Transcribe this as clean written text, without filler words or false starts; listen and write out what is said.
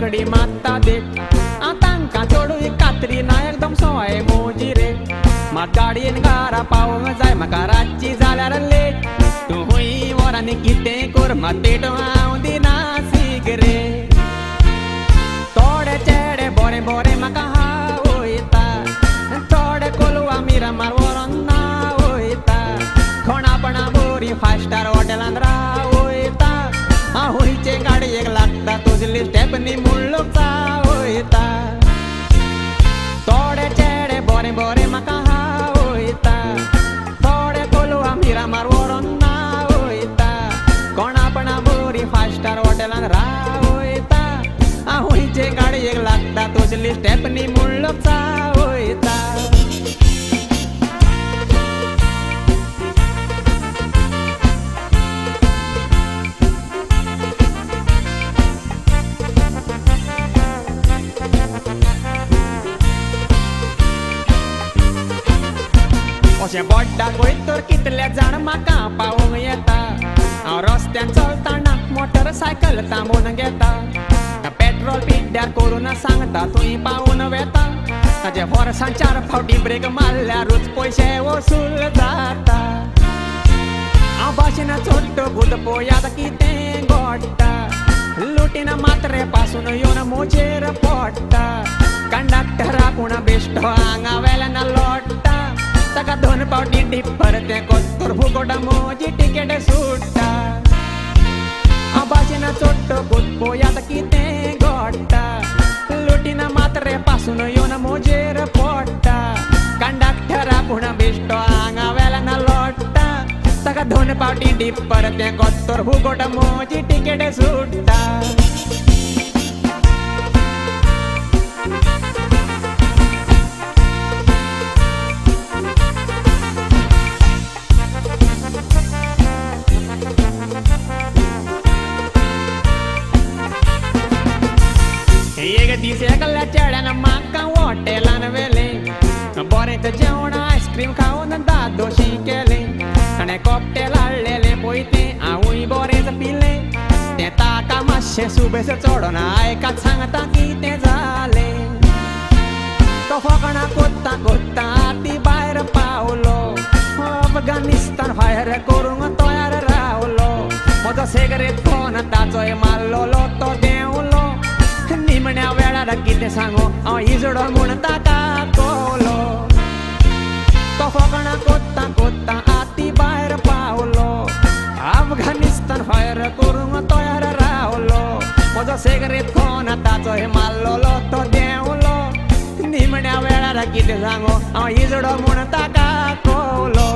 वांगडी मात्ता देख तांकां चोडूय कात्री ना एकदम सवाय मोजी रे मात गाडयेन घरा पावोंक जाय म्हाका रातची जाल्यार लेट तूं हुंय वरांनी कितें कर मात पेटो हांव दिना सिगरेट थोडे चेडे बरे बरे म्हाका हावयता थोडे कोलवा मिरामार व्हरोन नावयता कोणापणा बरी 5 स्टार हॉटेलांत रावयता हांव हुंयचे गाडयेक लागता तुजली स्टेपनी मुळ्ळोक चावयता थोडे चेडे बरे बरे म्हाका हावयता थोडे कोलवा मिरामार व्हरोन नावयता कोणापणा बरी 5 स्टार हॉटेलांत रावयता हांव हुंयचे गाडयेक लागता तुजली स्टेपनी मुळ्ळोक चावयता अशें बोड्डाक वयतर कितले जाण म्हाका पावोंक येता हांव रस्त्यान चलताना मोटरसायकल थांबोवन घेता पेट्रोल पिड्ड्यार करून सांगता थंय पावून वेता ताचे वर्सान 4 फावटी ब्रेक मारल्यारूच पयशे वसूल जाता हांव भाशेन छोट्ट भूत पळयात कितें घडटा लुटीन मात्रे पासून येवन म्हजेर पडटा कंडक्टरा पूण बेश्टो हांगा वेल्यान लोडटा ताका 2 फावटी डिप्पर तें कोत्तोर फुकट म्हजी टिकेट सुट्टा हांव भाशेन छोट्ट भूत पळयात कितें घडटा लुटीन मात्रे पासून येवन म्हजेर पडटा कंडक्टरा पूण बेश्टो हांगा वेल्यान लोडटा ताका 2 फावटी डिप्पर तें कोत्तोर फुकट म्हजी टिकेट सुट्टा एक दीस एकल्या चेड्यान म्हाका हॉटेलान व्हेलें बरेंच जेवण आयस्क्रीम खावन दादोशी केलें ताणें कॉकटेल हाडलेलें पळय तें हांवूय बरेंच पिलें तें ताका मातशें सुबेज चोडोन आयकात सांगता कितें जालें तो फकाणां कोत्ता कोत्ता ती भायर पावलो अफगानिस्तान फायर करूंक तयार रावलो म्हजो सिगरेट फोन ताचोय मारलोलो तो देंवलो निमण्या वेळार कितें सांगू हांव इजडो म्हूण ताका कळलो तो फकाणां कोत्ता कोत्ता आती भायर पावलो अफगानिस्तान फायर करूंक तयार रावलो म्हजो सिगरेट फोन ताचोय मारलोलो तो देंवलो निमण्या वेळार कितें सांगू हांव इजडो म्हूण ताका कळलो